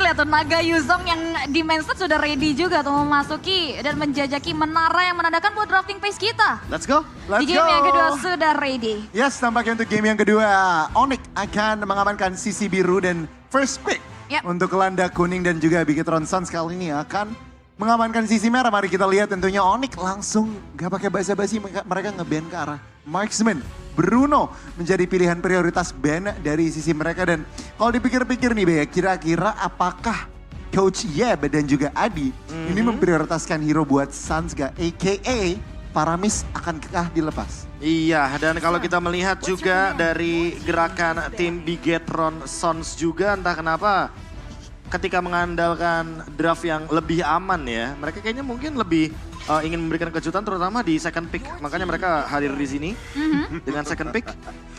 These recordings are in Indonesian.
lihat tuh Naga Yuzong yang di main stage sudah ready juga tuh memasuki dan menjajaki menara yang menandakan buat drafting pace kita. Let's go. Di game yang kedua sudah ready. Yes, tampaknya untuk game yang kedua, Onyx akan mengamankan sisi biru dan first pick. Yep. Untuk Landa kuning dan juga Bigetron Suns kali ini akan mengamankan sisi merah. Mari kita lihat tentunya Onyx langsung gak pakai basa-basi mereka nge-ban ke arah marksman. Bruno menjadi pilihan prioritas ban dari sisi mereka. Dan kalau dipikir-pikir nih Be, kira-kira apakah Coach Yeb dan juga Adi ini memprioritaskan hero buat Suns gak? AKA Paramis akan kekah dilepas. Iya, dan kalau kita melihat juga dari gerakan tim Bigetron Sons juga entah kenapa ketika mengandalkan draft yang lebih aman ya, mereka kayaknya mungkin lebih ingin memberikan kejutan terutama di second pick. Makanya mereka hadir di sini dengan second pick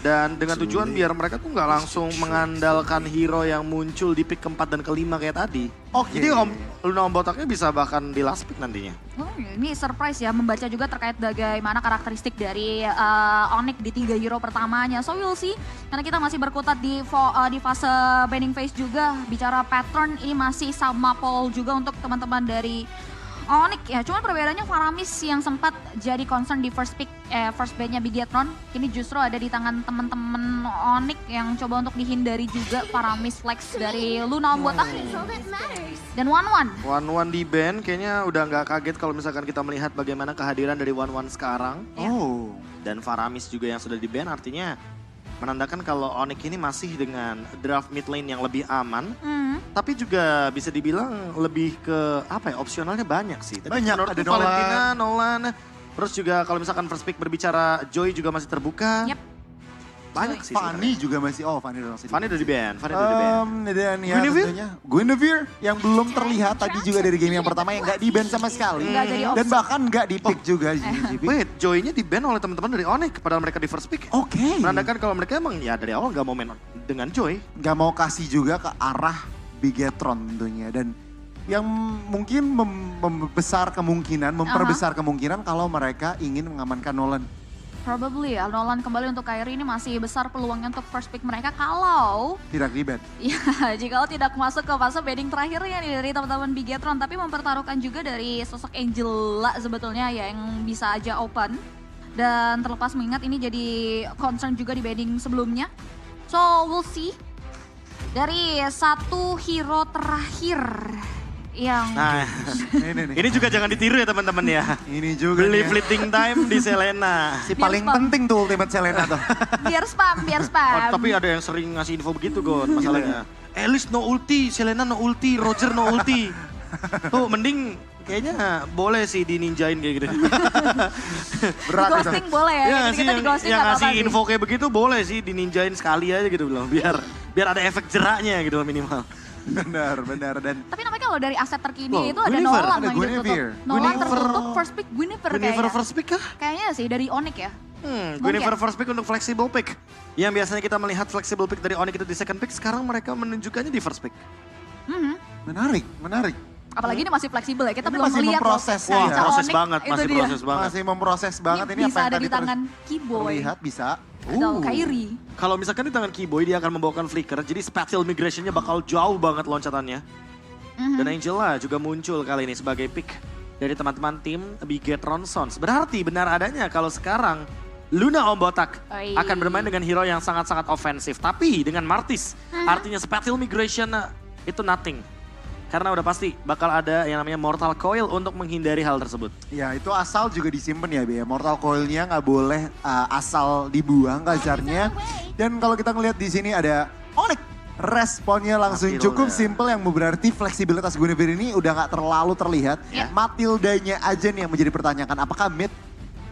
dan dengan tujuan biar mereka tuh nggak langsung mengandalkan hero yang muncul di pick keempat dan kelima kayak tadi. Oke. Jadi Luna Om Botaknya bisa bahkan di last pick nantinya. Oh, ini surprise ya membaca juga terkait bagaimana karakteristik dari Onyx di 3 hero pertamanya. So we'll see. Karena kita masih berkutat di fase banning phase juga. Bicara pattern ini masih sama Paul juga untuk teman-teman dari Onyx ya. Cuman perbedaannya Faramis yang sempat jadi concern di first ban-nya Bigetron. Ini justru ada di tangan teman-teman Onyx yang coba untuk dihindari juga Faramis flex dari Luna Om Botak. Dan 1-1. 1-1 di ban kayaknya udah nggak kaget kalau misalkan kita melihat bagaimana kehadiran dari 1-1 sekarang. Oh. Dan Faramis juga yang sudah di ban artinya menandakan kalau Onyx ini masih dengan draft mid lane yang lebih aman. Tapi juga bisa dibilang lebih ke apa ya, opsionalnya banyak sih. Tapi Banyak, menurutku ada Valentina, Nolan. Terus juga kalau misalkan first pick berbicara Joy juga masih terbuka. Yep. Banyak sih Fanny juga masih, Fanny udah masih. Fanny udah di ban, Fanny udah di ban. Dan ya Guinevere? tentunya Guinevere yang belum terlihat tadi juga dari game yang pertama yang gak di ban sama sekali. Nggak jadi Dan opsi. bahkan gak di pick juga. GG. Wait, Joy-nya di ban oleh teman-teman dari Onyx padahal mereka di first pick. Oke. Menandakan kalau mereka emang ya dari awal gak mau main dengan Joy. Gak mau kasih juga ke arah Bigetron tentunya. Dan yang mungkin memperbesar kemungkinan kalau mereka ingin mengamankan Nolan. Probably ya, Nolan kembali untuk Kyrie ini masih besar peluangnya untuk first pick mereka kalau Tidak di ban. ya jika tidak masuk ke fase banning terakhirnya nih dari teman-teman Bigetron, tapi mempertaruhkan juga dari sosok Angela sebetulnya ya yang bisa aja open. Dan terlepas mengingat ini jadi concern juga di banning sebelumnya. So we'll see. Dari satu hero terakhir yang Nah, Ini nih. ini juga jangan ditiru ya teman-teman ya. Ini juga Beli nih. fleeting time di Selena. Si paling Biar spam. penting tuh ultimate Selena tuh. biar spam. Oh, tapi ada yang sering ngasih info begitu Gon masalahnya. Alice no ulti, Selena no ulti, Roger no ulti. Tuh mending kayaknya boleh sih dininjain kayak gitu. Berat itu. ghosting boleh ya, Ya kita sih di ghosting yang nggak ngasih apa-apa sih. info kayak begitu boleh sih dininjain sekali aja gitu loh. Biar ada efek jeraknya gitu loh minimal. Benar. Dan Tapi namanya kalau dari aset terkini Loh, itu ada Guinevere. Nolan Ada yang ditutup. Guinevere. Nolan Guinevere. tertutup first pick Guinevere Guinevere kayaknya. first pick kah? Kayaknya sih dari Onyx ya. Guinevere first pick untuk flexible pick. Yang biasanya kita melihat flexible pick dari Onyx itu di second pick, sekarang mereka menunjukkannya di first pick. menarik. Apalagi ini masih fleksibel ya, kita Ini belum masih melihat memproses loh. ya. Kaca Proses Onyx, banget, itu masih dia. proses banget. Masih memproses banget ini apa bisa yang ada tadi di tangan Keyboy terlihat bisa. atau Kyrie. Kalau misalkan di tangan Keyboy dia akan membawakan flicker, jadi spatial migrationnya bakal jauh banget loncatannya. Dan Angela juga muncul kali ini sebagai pick dari teman-teman tim Bigetron Sons. Berarti benar adanya kalau sekarang Luna Om Botak Oi. akan bermain dengan hero yang sangat-sangat ofensif. Tapi dengan Martis, artinya spatial migration itu nothing. Karena udah pasti bakal ada yang namanya Mortal Coil untuk menghindari hal tersebut. Ya itu asal juga disimpan ya Be. Mortal Coil-nya nggak boleh asal dibuang kasarnya. Dan kalau kita ngelihat di sini ada Onyx. Responnya langsung Matilda. cukup simple yang berarti fleksibilitas Guinevere ini udah nggak terlalu terlihat. Ya. Matildanya aja nih yang menjadi pertanyaan. Apakah mid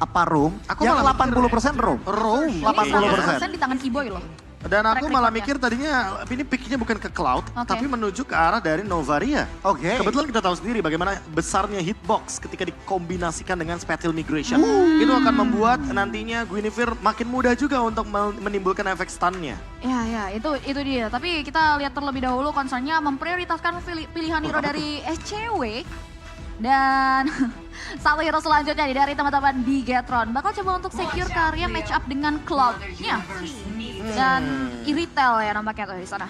apa roam? Aku Yang malah 80% roam. Roam. Ini 80%. 100% di tangan Keyboy loh. Dan aku Track malah recordnya. mikir tadinya ini picknya bukan ke Cloud, Oke. tapi menuju ke arah dari Novaria. Oke. Kebetulan kita tahu sendiri bagaimana besarnya hitbox ketika dikombinasikan dengan spatial migration. Itu akan membuat nantinya Guinevere makin mudah juga untuk menimbulkan efek stunnya. Ya, itu dia. Tapi kita lihat terlebih dahulu concernnya memprioritaskan pilihan hero dari SCW. Dan satu hero selanjutnya nih dari teman-teman Bigetron bakal coba untuk secure karya match up dengan Cloud-nya. Dan Iritel ya nampaknya tuh di sana.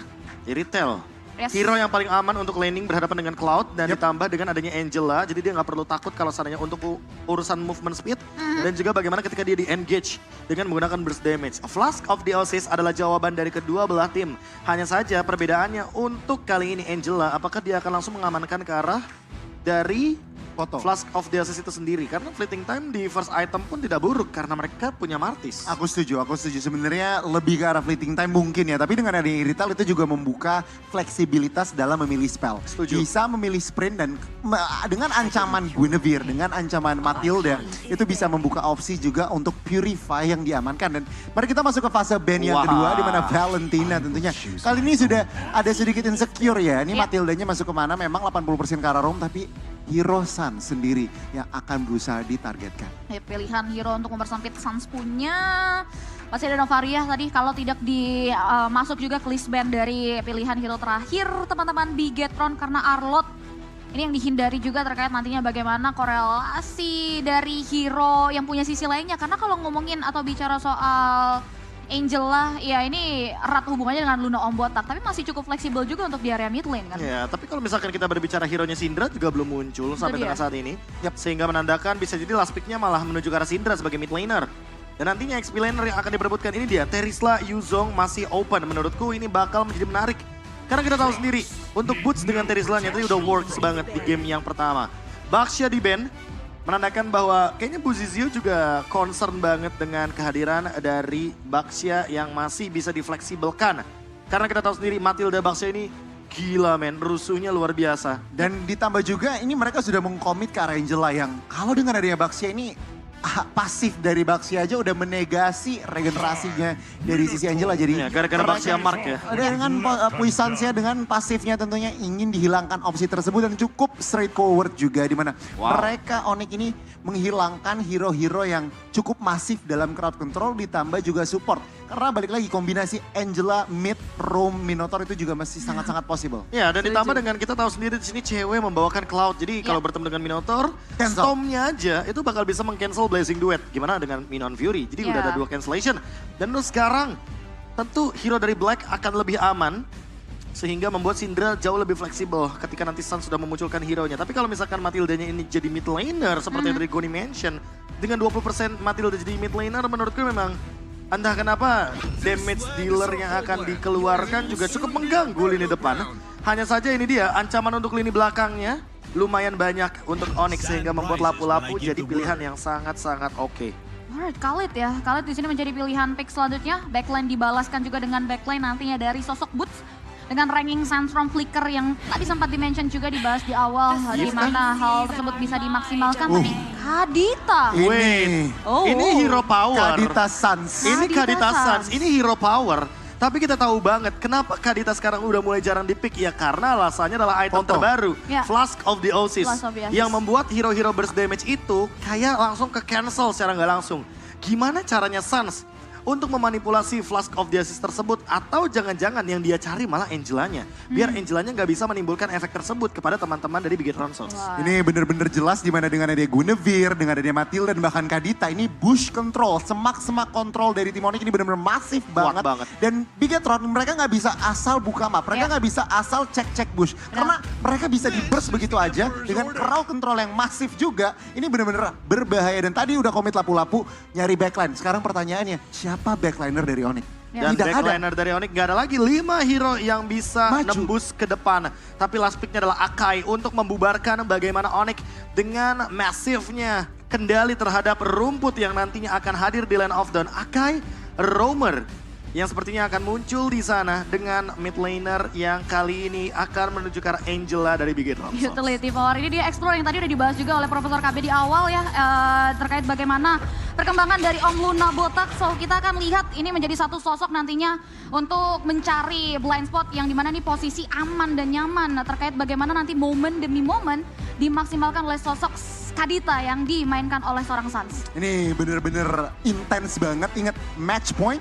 Iritel. Yes. Hero yang paling aman untuk laning berhadapan dengan Cloud dan ditambah dengan adanya Angela, jadi dia nggak perlu takut kalau seandainya untuk urusan movement speed dan juga bagaimana ketika dia di engage dengan menggunakan burst damage. Flask of the Oasis adalah jawaban dari kedua belah tim. Hanya saja perbedaannya untuk kali ini Angela, apakah dia akan langsung mengamankan ke arah dari Foto. Flask of the Oasis itu sendiri. Karena fleeting time di first item pun tidak buruk karena mereka punya Martis. Aku setuju. Sebenarnya lebih ke arah fleeting time mungkin ya. Tapi dengan adanya Irithel itu juga membuka fleksibilitas dalam memilih spell. Setuju. Bisa memilih sprint dan dengan ancaman Guinevere, dengan ancaman Matilda, itu bisa membuka opsi juga untuk Purify yang diamankan. Dan mari kita masuk ke fase ban yang kedua, di mana Valentina tentunya. Kali ini sudah ada sedikit insecure ya. Ini Matildanya masuk kemana, memang 80% ke arah roam, tapi Hero Sun sendiri yang akan berusaha ditargetkan. Ya, pilihan hero untuk mempersempit Suns punya masih ada Novaria tadi, kalau tidak masuk juga ke list band dari pilihan hero terakhir teman-teman Bigetron karena Arlot. Ini yang dihindari juga terkait nantinya bagaimana korelasi dari hero yang punya sisi lainnya. Karena kalau ngomongin atau bicara soal Angela, ya ini erat hubungannya dengan Luna Om Botak. Tapi masih cukup fleksibel juga untuk di area mid lane kan. Ya, tapi kalau misalkan kita berbicara hero-nya Syndra juga belum muncul sampai dengan saat ini. Sehingga menandakan bisa jadi last pick-nya malah menuju ke arah Syndra sebagai mid laner. Dan nantinya XP laner yang akan diperebutkan ini dia, Terisla Yuzong masih open. Menurutku ini bakal menjadi menarik. Karena kita tahu sendiri, untuk Boots dengan Terisla-nya tadi udah works banget di game yang pertama. Baxia di ban, menandakan bahwa kayaknya Bu Zizio juga concern banget dengan kehadiran dari Baxia yang masih bisa difleksibelkan. Karena kita tahu sendiri Matilda Baxia ini gila men, rusuhnya luar biasa. Dan ditambah juga ini mereka sudah mengkomit ke arah Angela yang kalau dengan adanya Baxia ini pasif dari Baxia aja udah menegasi regenerasinya dari sisi Angela. Jadi gara-gara Baxia Mark ya. Dengan puissance-nya, dengan pasifnya tentunya ingin dihilangkan opsi tersebut dan cukup straightforward juga di mana mereka Onyx ini menghilangkan hero-hero yang cukup masif dalam crowd control ditambah juga support. Karena balik lagi kombinasi Angela, mid, roam, Minotaur itu juga masih sangat-sangat possible. Ya, dan ditambah dengan kita tahu sendiri di sini cewek membawakan Cloud. Jadi kalau bertemu dengan Minotaur, Storm-nya aja itu bakal bisa meng-cancel Blazing Duet. Gimana dengan Minon Fury? Jadi udah ada 2 cancellation. Dan untuk sekarang tentu hero dari Black akan lebih aman. Sehingga membuat Syndra jauh lebih fleksibel ketika nanti Sun sudah memunculkan hero-nya. Tapi kalau misalkan Matildanya ini jadi mid laner seperti yang tadi Goni mention. Dengan 20% Matilda jadi mid laner menurutku memang entah kenapa damage dealer yang akan dikeluarkan juga cukup mengganggu lini depan. Hanya saja ini dia ancaman untuk lini belakangnya lumayan banyak untuk Onyx sehingga membuat lapu-lapu jadi pilihan yang sangat-sangat oke. Alright, Khalid ya. Khalid di sini menjadi pilihan pick selanjutnya. Backline dibalaskan juga dengan backline nantinya dari sosok Boots. Dengan ranking Sandstorm Flicker yang tadi sempat dimention juga dibahas di awal. Di mana hal tersebut bisa dimaksimalkan. Tapi Kadita. Ini hero power. Kadita Suns. Ini Kadita Suns, ini hero power. Tapi kita tahu banget kenapa Kadita sekarang udah mulai jarang di-pick. Ya karena alasannya adalah item terbaru. Flask of the Oasis. Yang membuat hero-hero burst damage itu kayak langsung ke cancel secara nggak langsung. Gimana caranya Suns untuk memanipulasi Flask of the Oasis tersebut? Atau jangan-jangan yang dia cari malah Angelanya. Biar Angelanya nggak bisa menimbulkan efek tersebut kepada teman-teman dari Bigetron Sons. Ini bener-bener jelas dimana dengan adanya Guinevere, dengan adanya Matilda dan bahkan Kadita. Ini bush control, semak-semak kontrol dari tim Onyx ini bener-bener masif banget. Dan Bigetron mereka nggak bisa asal buka map, mereka nggak bisa asal cek-cek bush. Karena mereka bisa di burst begitu aja dengan crowd control yang masif juga. Ini bener-bener berbahaya dan tadi udah komit lapu-lapu nyari backline. Sekarang pertanyaannya, siapa backliner dari Onyx? Dan backliner dari Onyx gak ada lagi 5 hero yang bisa nembus ke depan. Tapi last picknya adalah Akai untuk membubarkan bagaimana Onyx dengan masifnya kendali terhadap rumput yang nantinya akan hadir di Land of Dawn. Akai, Roamer yang sepertinya akan muncul di sana dengan mid laner yang kali ini akan menuju ke arah Angela dari Bigetron. Utility power ini dia explore yang tadi udah dibahas juga oleh Profesor KB di awal ya, terkait bagaimana perkembangan dari Om Luna Botak. So kita akan lihat ini menjadi satu sosok nantinya untuk mencari blind spot yang dimana nih posisi aman dan nyaman. Terkait bagaimana nanti momen demi momen dimaksimalkan oleh sosok Kadita yang dimainkan oleh seorang Suns. Ini bener-bener intens banget. Ingat match point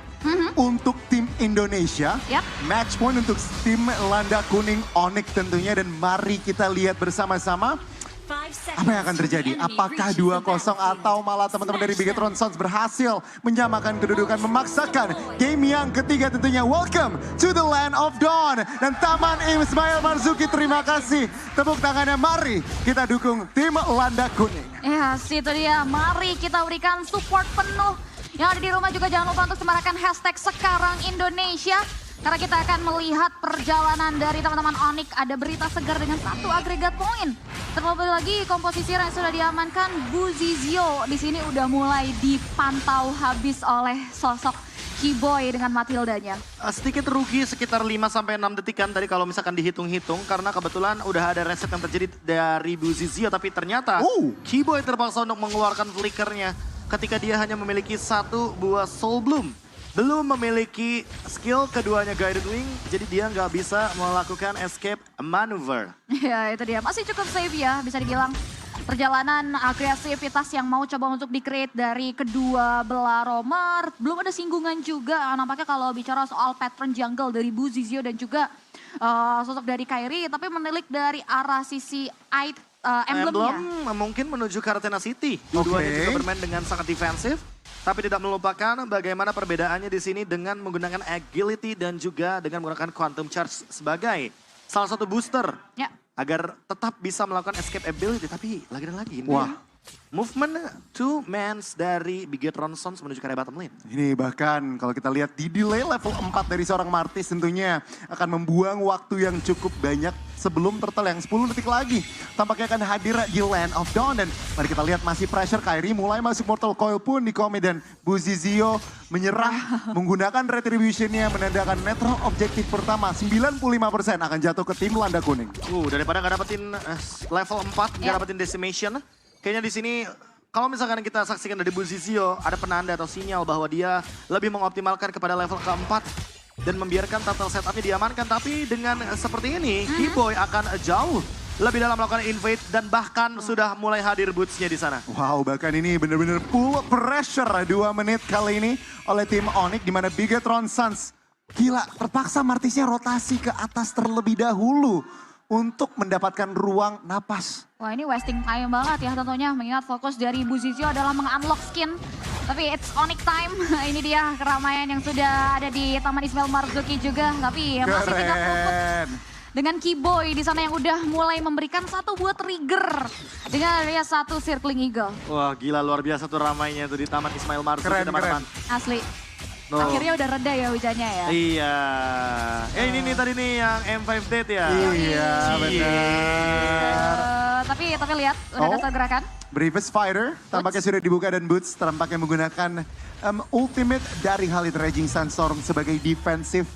untuk tim Indonesia. Match point untuk tim Landa Kuning Onyx tentunya. Dan mari kita lihat bersama-sama Apa yang akan terjadi? Apakah 2-0 atau malah teman-teman dari Bigetron Sons berhasil menyamakan kedudukan, memaksakan game yang ketiga tentunya. Welcome to the Land of Dawn. Dan Taman Ismail Marzuki, terima kasih. Tepuk tangannya, mari kita dukung tim Landa Kuning. Ya, itu dia. Mari kita berikan support penuh. Yang ada di rumah juga jangan lupa untuk semarakan hashtag sekarang Indonesia. Karena kita akan melihat perjalanan dari teman-teman Onyx. Ada berita segar dengan 1 agregat poin. Terlebih lagi komposisi yang sudah diamankan, Buzizio di sini udah mulai dipantau habis oleh sosok Keyboy dengan Matildanya. Sedikit rugi sekitar 5-6 detikan tadi kalau misalkan dihitung-hitung. Karena kebetulan udah ada reset yang terjadi dari Buzizio. Tapi ternyata Keyboy terpaksa untuk mengeluarkan flickernya ketika dia hanya memiliki 1 buah Soul Bloom. Belum memiliki skill keduanya Guided Wing, jadi dia nggak bisa melakukan escape maneuver. Ya itu dia, masih cukup safe ya bisa dibilang. Perjalanan agresivitas yang mau coba untuk di-create dari kedua belah romer. Belum ada singgungan juga, nampaknya kalau bicara soal pattern jungle dari Buzizio dan juga sosok dari Kairi. Tapi menilik dari arah sisi emblemnya. Mungkin menuju ke Athena City. Dua-duanya juga bermain dengan sangat defensif. Tapi tidak melupakan bagaimana perbedaannya di sini dengan menggunakan agility dan juga dengan menggunakan quantum charge sebagai salah satu booster. Ya. Agar tetap bisa melakukan escape ability. Tapi lagi dan lagi ini movement 2 mans dari Bigetron Sons menuju ke area bottom lane. Ini bahkan kalau kita lihat di delay level 4 dari seorang Martis tentunya akan membuang waktu yang cukup banyak sebelum Turtle yang 10 detik lagi. Tampaknya akan hadir di Land of Dawn dan mari kita lihat masih pressure Kairi mulai masuk Mortal Coil pun di Komi dan Buzizio menyerah menggunakan retributionnya menandakan netral objektif pertama 95% akan jatuh ke tim Landa Kuning. Daripada nggak dapetin level 4, nggak dapetin decimation. Kayaknya di sini kalau misalkan kita saksikan dari Buzizio ada penanda atau sinyal bahwa dia lebih mengoptimalkan kepada level keempat dan membiarkan turtle setupnya diamankan. Tapi dengan seperti ini, Keyboy akan jauh lebih dalam melakukan invade dan bahkan sudah mulai hadir boots-nya di sana. Wow, bahkan ini benar-benar full pressure 2 menit kali ini oleh tim Onyx di mana Bigetron Sons gila terpaksa Martisnya rotasi ke atas terlebih dahulu untuk mendapatkan ruang napas. Wah ini wasting time banget ya tentunya mengingat fokus dari Buzizio adalah meng-unlock skin. Tapi it's Onyx time, ini dia keramaian yang sudah ada di Taman Ismail Marzuki juga. Tapi masih tidak luput dengan Keyboy di sana yang udah mulai memberikan 1 buah trigger dengan area 1 Circling Eagle. Wah gila luar biasa tuh ramainya tuh di Taman Ismail Marzuki teman-teman. Asli. Akhirnya udah reda ya hujannya ya. Iya. Ini nih tadi nih yang M5 Dead ya. Iya benar. Tapi lihat udah ada gerakan. Bravest Fighter tampaknya sudah dibuka dan Boots tampaknya menggunakan ultimate dari Khalid Raging Sandstorm sebagai defensive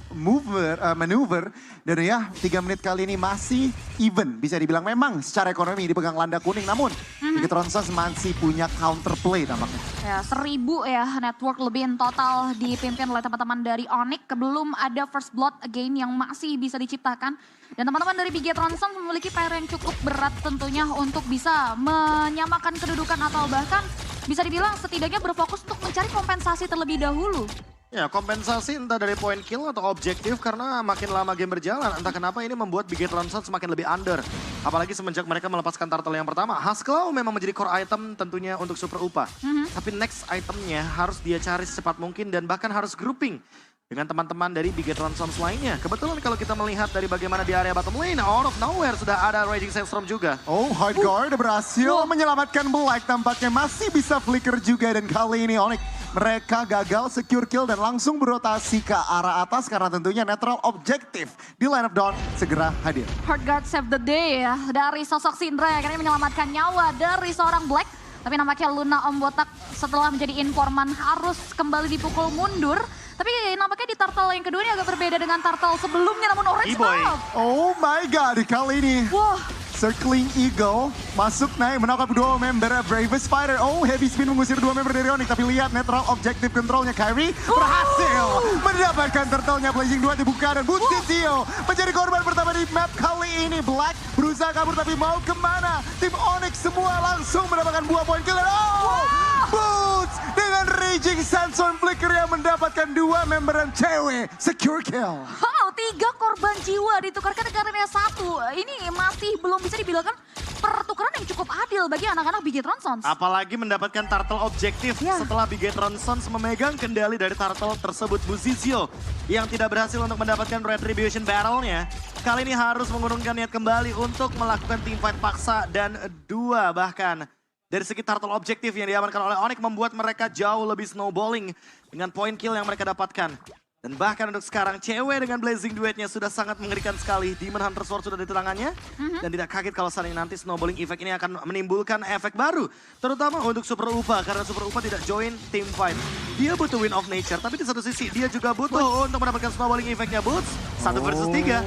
maneuver. Dan ya 3 menit kali ini masih even. Bisa dibilang memang secara ekonomi dipegang Landa Kuning. Namun Bigetron Sons masih punya counterplay tampaknya. Ya 1000 ya network lebih in total dipimpin oleh teman-teman dari Onyx. Belum ada first blood again yang masih bisa diciptakan. Dan teman-teman dari Bigetron Sons memiliki PR yang cukup berat tentunya untuk bisa menyamakan kedudukan atau bahkan bisa dibilang setidaknya berfokus untuk mencari kompensasi terlebih dahulu. Ya kompensasi entah dari point kill atau objektif karena makin lama game berjalan. Entah kenapa ini membuat Bigetron Sons semakin lebih under. Apalagi semenjak mereka melepaskan turtle yang pertama. Haskell memang menjadi core item tentunya untuk Super UPA. Tapi next itemnya harus dia cari secepat mungkin dan bahkan harus grouping dengan teman-teman dari Bigetron Sons lainnya. Kebetulan kalau kita melihat dari bagaimana di area bottom lane, out of nowhere sudah ada Raging Sandstorm juga. Oh, Hardguard berhasil menyelamatkan Black. Tampaknya masih bisa flicker juga dan kali ini Onyx mereka gagal secure kill dan langsung berotasi ke arah atas karena tentunya netral objektif di Land of Dawn segera hadir. Hardguard save the day ya dari sosok Syndra yang akhirnya menyelamatkan nyawa dari seorang Black. Tapi nampaknya Luna Om Botak setelah menjadi informan harus kembali dipukul mundur. Tapi nampaknya di turtle yang kedua ini agak berbeda dengan turtle sebelumnya namun Orange Mouth. Oh my god, kali ini. Wah. Circling Eagle masuk naik menangkap 2 member Bravest Fighter. Oh, heavy spin mengusir 2 member dari Onyx. Tapi lihat netral objective controlnya Kairi berhasil mendapatkan turtle-nya. Blazing 2 dibuka dan Buzizio menjadi korban pertama di map kali ini. Black berusaha kabur tapi mau kemana? Tim Onyx semua langsung mendapatkan buah poin kill. Oh, Boots dengan Raging Sandstorm Flicker yang mendapatkan 2 member dan cewek. Secure kill. Wow, 3 korban jiwa ditukarkan ke area 1. Ini masih belum bisa dibilangkan pertukaran yang cukup adil bagi anak-anak Bigetron Sons. Apalagi mendapatkan turtle objektif Ya. setelah Bigetron Sons memegang kendali dari turtle tersebut. Buzizio yang tidak berhasil untuk mendapatkan retribution battle-nya. Kali ini harus mengurungkan niat kembali untuk melakukan teamfight paksa dan 2 bahkan. Dari segi turtle objektif yang diamankan oleh Onyx membuat mereka jauh lebih snowballing dengan point kill yang mereka dapatkan. Dan bahkan untuk sekarang cewek dengan Blazing Duetnya sudah sangat mengerikan sekali. Demon Hunter Sword sudah di tangannya. Dan tidak kaget kalau saat ini nanti snowballing effect ini akan menimbulkan efek baru. Terutama untuk Super Upa karena Super Upa tidak join team fight. Dia butuh Win of Nature tapi di satu sisi dia juga butuh untuk mendapatkan snowballing effect-nya Boots. 1 versus 3.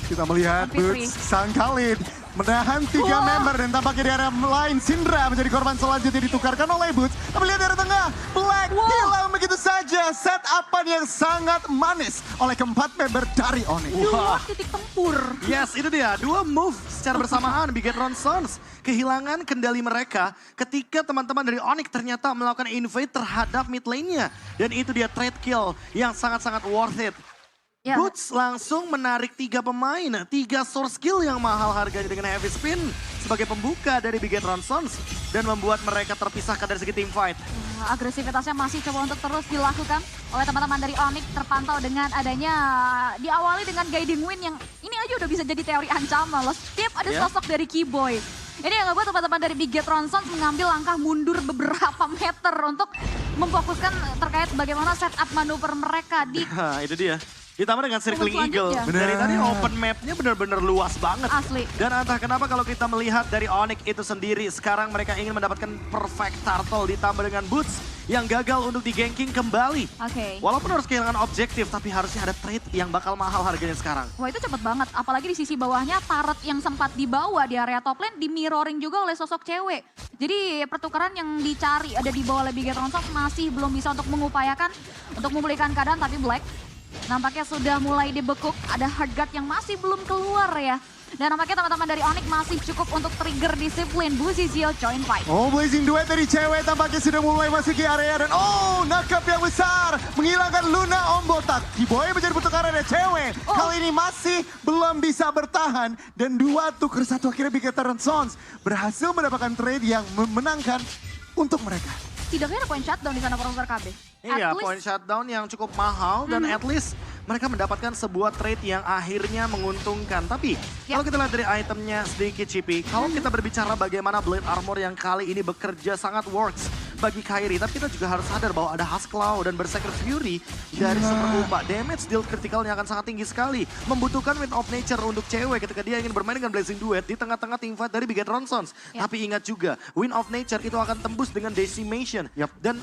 Kita melihat Fitri. Boots sang Khalid menahan 3 Wah. member dan tampaknya di area lain Syndra menjadi korban selanjutnya ditukarkan oleh Boots. Kita melihat dari tengah Black Wah. hilang begitu saja set-upan yang sangat manis oleh keempat member dari Onyx. Dua titik tempur. Yes, itu dia. 2 move secara bersamaan Bigetron Sons. Kehilangan kendali mereka ketika teman-teman dari Onyx ternyata melakukan invade terhadap mid lane-nya. Dan itu dia trade kill yang sangat-sangat worth it. Ya. Boots langsung menarik 3 pemain, 3 source skill yang mahal harganya dengan heavy spin sebagai pembuka dari Bigetron Sons dan membuat mereka terpisahkan dari segi team fight. Agresivitasnya masih coba untuk terus dilakukan oleh teman-teman dari Onyx, terpantau dengan adanya diawali dengan guiding win yang ini aja udah bisa jadi teori ancaman loh. Setiap ada Ya. sosok dari Keyboy. Ini yang ngebuat teman-teman dari Bigetron Sons mengambil langkah mundur beberapa meter untuk memfokuskan terkait bagaimana setup manuver mereka di Nah, itu dia. Ditambah dengan Circling Eagle. selanjutnya. Dari Benar. tadi open map-nya benar-benar luas banget. Asli. Dan entah kenapa kalau kita melihat dari Onyx itu sendiri, sekarang mereka ingin mendapatkan perfect turtle ditambah dengan Boots yang gagal untuk di-ganking kembali. Oke. Walaupun harus kehilangan objektif, tapi harusnya ada trade yang bakal mahal harganya sekarang. Wah itu cepet banget, apalagi di sisi bawahnya turret yang sempat dibawa di area top lane di mirroring juga oleh sosok cewek. Jadi pertukaran yang dicari ada di bawah oleh Bigetron Sons masih belum bisa untuk mengupayakan untuk memulihkan keadaan, tapi Black nampaknya sudah mulai dibekuk, ada hard guard yang masih belum keluar ya. Dan nampaknya teman-teman dari Onyx masih cukup untuk trigger disiplin. Buzizio join fight. Oh, Blazing Duet dari cewek tampaknya sudah mulai masuk ke area dan oh, nakap yang besar menghilangkan Luna Om Botak. Keyboy menjadi pertukaran dari cewek. Oh. Kali ini masih belum bisa bertahan dan 2 tuker 1 akhirnya Bigetron Sons berhasil mendapatkan trade yang memenangkan untuk mereka. Setidaknya ada point shutdown di sana Profesor KB. Iya, At least- point shutdown yang cukup mahal dan at least mereka mendapatkan sebuah trade yang akhirnya menguntungkan. Tapi Ya. kalau kita lihat dari itemnya sedikit Cipi, kalau kita berbicara bagaimana Blade Armor yang kali ini bekerja sangat works bagi Kairi, tapi kita juga harus sadar bahwa ada Huskclaw dan Berserker Fury dari Super Upa. Damage deal kritikalnya akan sangat tinggi sekali. Membutuhkan Wind of Nature untuk cewek ketika dia ingin bermain dengan Blazing Duet di tengah-tengah teamfight dari Bigetron Sons. Ya. Tapi ingat juga, Wind of Nature itu akan tembus dengan Decimation. Yap. Dan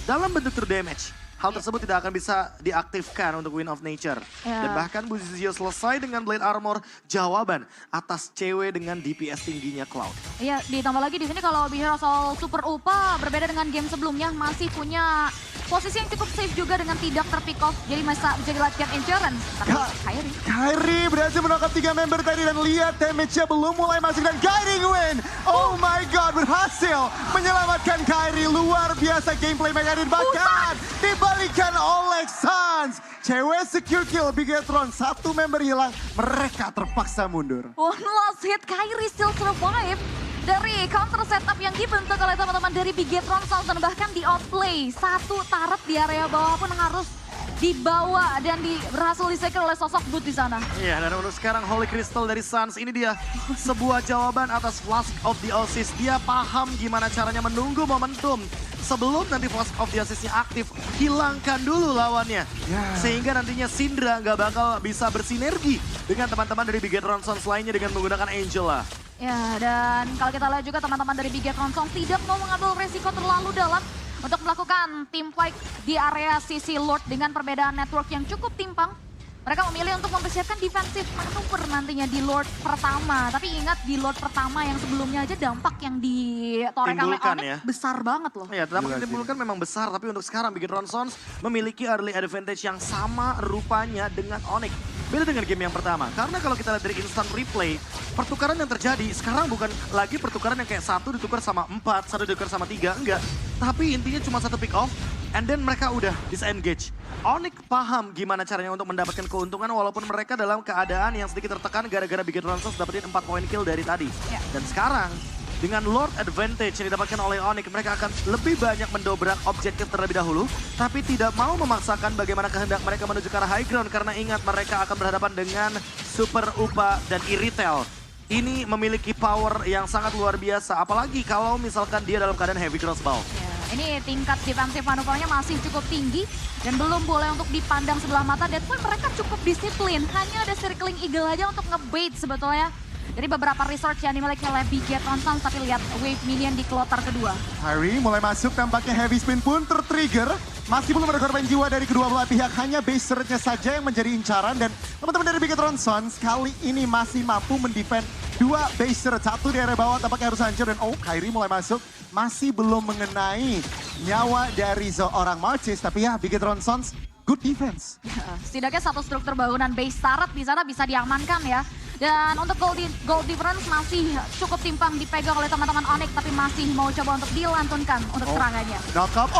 dalam bentuk true damage, hal tersebut tidak akan bisa diaktifkan untuk Wind of Nature. Ya. Dan bahkan Buzizio selesai dengan Blade Armor, jawaban atas cewek dengan DPS tingginya Cloud. Iya, ditambah lagi di sini kalau bicara soal Super Upa berbeda dengan game sebelumnya masih punya posisi yang cukup safe juga dengan tidak terpick off. Jadi bisa menjadi latihan insurance. Tapi Kairi. Kairi berhasil menangkap 3 member tadi dan lihat damage-nya belum mulai masuk dan guiding win. Oh my god, berhasil menyelamatkan Kairi. Luar biasa gameplay mereka dan bahkan dibalikan oleh Suns. Cewek secure kill Bigetron, 1 member hilang, mereka terpaksa mundur. One last hit, Kairi still survive dari counter setup yang dibentuk oleh teman-teman dari Bigetron Sons dan bahkan di outplay. 1 turret di area bawah pun harus dibawa dan berhasil disecure oleh sosok Boot di sana. Iya, dan untuk sekarang Holy Crystal dari Suns ini dia sebuah jawaban atas Flask of the Oasis. Dia paham gimana caranya menunggu momentum. Sebelum nanti Flask of the Oasis-nya aktif, hilangkan dulu lawannya. Ya. Sehingga nantinya Syndra nggak bakal bisa bersinergi dengan teman-teman dari Bigetron Sons lainnya dengan menggunakan Angela. Ya, dan kalau kita lihat juga teman-teman dari Bigetron Sons tidak mau mengambil resiko terlalu dalam untuk melakukan team fight di area sisi Lord dengan perbedaan network yang cukup timpang. Mereka memilih untuk mempersiapkan defensive manuver nantinya di Lord pertama. Tapi ingat di Lord pertama yang sebelumnya aja dampak yang ditorehkan oleh Timbulkan Onyx ya. besar banget loh. Ya, dampak Gila yang sih. ditimbulkan memang besar, tapi untuk sekarang Bigetron Sons memiliki early advantage yang sama rupanya dengan Onyx. Beda dengan game yang pertama, karena kalau kita lihat dari instant replay, pertukaran yang terjadi sekarang bukan lagi pertukaran yang kayak 1 ditukar sama 4, 1 ditukar sama 3, enggak. Tapi intinya cuma 1 pick off, and then mereka udah disengage. Onyx paham gimana caranya untuk mendapatkan keuntungan walaupun mereka dalam keadaan yang sedikit tertekan gara-gara Bigetron Sons dapetin 4 poin kill dari tadi. Ya. Dan sekarang dengan Lord Advantage yang didapatkan oleh Onyx, mereka akan lebih banyak mendobrak objektif terlebih dahulu, tapi tidak mau memaksakan bagaimana kehendak mereka menuju ke arah high ground, karena ingat mereka akan berhadapan dengan Super Upa dan Iritel. Ini memiliki power yang sangat luar biasa, apalagi kalau misalkan dia dalam keadaan heavy crossbow. Ya, ini tingkat defensif manuvernya masih cukup tinggi dan belum boleh untuk dipandang sebelah mata. That's why mereka cukup disiplin. Hanya ada circling eagle aja untuk ngebait sebetulnya. Jadi beberapa research yang dimiliki oleh Bigetron Suns, tapi lihat wave minion di kloter kedua. Kyrie mulai masuk, tampaknya heavy spin pun tertrigger. Masih belum ada korban jiwa dari kedua belah pihak, hanya base turret-nya saja yang menjadi incaran. Dan teman-teman dari Bigetron Suns kali ini masih mampu mendefend dua base turret. Satu di area bawah tampaknya harus hancur, dan Kyrie mulai masuk. Masih belum mengenai nyawa dari seorang Marchis, tapi ya Bigetron Suns good defense. Setidaknya satu struktur bangunan base turret di sana bisa diamankan ya. Dan untuk gold difference masih cukup timpang dipegang oleh teman-teman Onyx, tapi masih mau coba untuk dilantunkan untuk serangannya. Knock up,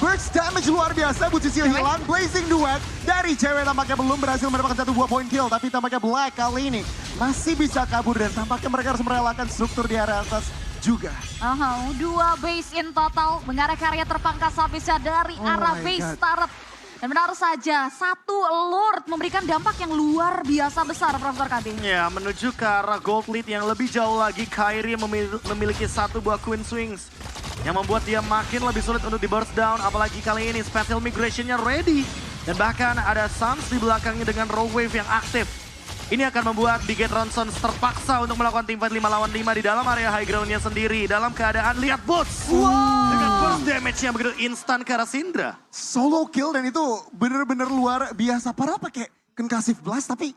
burst damage luar biasa, Bucisil hilang, Blazing Duet dari cewek tampaknya belum berhasil mendapatkan satu buah point kill, tapi tampaknya Black kali ini masih bisa kabur dan tampaknya mereka harus merelakan struktur di area atas juga. Dua base in total, mengarah karya terpangkas habisnya dari arah base turret. Dan benar saja, satu Lord memberikan dampak yang luar biasa besar, Profesor KB. Ya, menuju ke arah gold lead yang lebih jauh lagi, Kyrie memiliki satu buah Queen Swings yang membuat dia makin lebih sulit untuk di burst down, apalagi kali ini Spatial Migration-nya ready. Dan bahkan ada Suns di belakangnya dengan Rogue Wave yang aktif. Ini akan membuat Bigetron Suns terpaksa untuk melakukan teamfight 5 lawan 5 di dalam area high ground-nya sendiri. Dalam keadaan lihat Boots. Dengan burst damage-nya begitu instan ke arah Syndra. Solo kill dan itu bener-bener luar biasa. Padahal pakai Concussive Blast tapi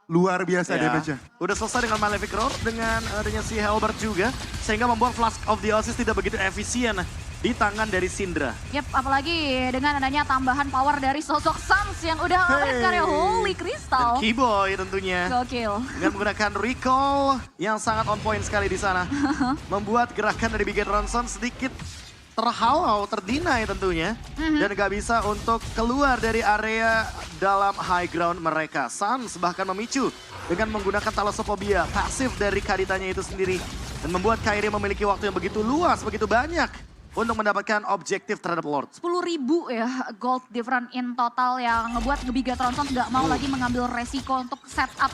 luar biasa damage-nya. Udah selesai dengan Malefic Roar, dengan adanya si Halberd juga. Sehingga membuat Flask of the Oasis tidak begitu efisien di tangan dari Syndra. Yep, apalagi dengan adanya tambahan power dari sosok Suns yang udah ngeliat karya Holy Crystal. Dan Keyboy tentunya. Gokil. Dengan menggunakan recall yang sangat on point sekali di sana. Membuat gerakan dari Bigetron Suns sedikit terhalau, terdinai tentunya. Dan gak bisa untuk keluar dari area dalam high ground mereka. Suns bahkan memicu dengan menggunakan Thalassophobia, pasif dari Kaditanya itu sendiri. Dan membuat Kyrie memiliki waktu yang begitu luas, begitu banyak untuk mendapatkan objektif terhadap Lord. 10.000 ya gold different in total yang ngebuat Bigetron Suns gak mau lagi mengambil resiko untuk setup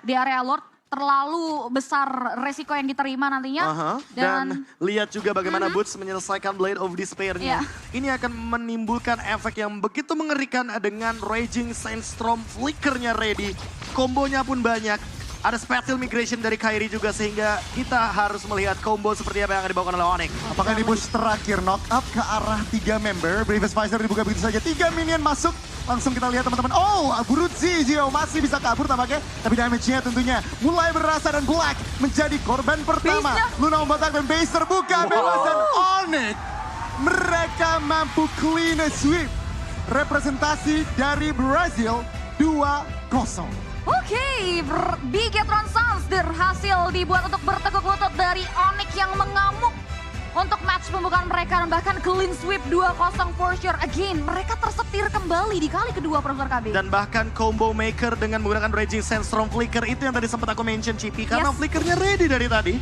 di area Lord. Terlalu besar resiko yang diterima nantinya. Dan lihat juga bagaimana Boots menyelesaikan Blade of Despair-nya. Ini akan menimbulkan efek yang begitu mengerikan dengan Raging Sandstorm, flickernya ready. Kombonya pun banyak. Ada Spatial Migration dari Kyrie juga, sehingga kita harus melihat combo seperti apa yang akan dibawakan oleh Onyx. Apakah di push terakhir knock up ke arah 3 member. Bravest Visor dibuka begitu saja. 3 minion masuk. Langsung kita lihat teman-teman. Brutzi Gio masih bisa kabur tampaknya. Tapi damage-nya tentunya mulai berasa dan Black menjadi korban pertama. Luna membatak dan base terbuka. Bebasan Onyx. Mereka mampu clean sweep. Representasi dari Brazil 2-0. Oke, Bigetron Suns berhasil dibuat untuk berteguk lutut dari Onyx yang mengamuk untuk match pembukaan mereka dan bahkan clean sweep 2-0 for sure. Again, mereka tersetir kembali di kali kedua, Profesor KB. Dan bahkan combo maker dengan menggunakan Raging Sandstorm Flicker itu yang tadi sempat aku mention, Cipi. Karena flickernya ready dari tadi.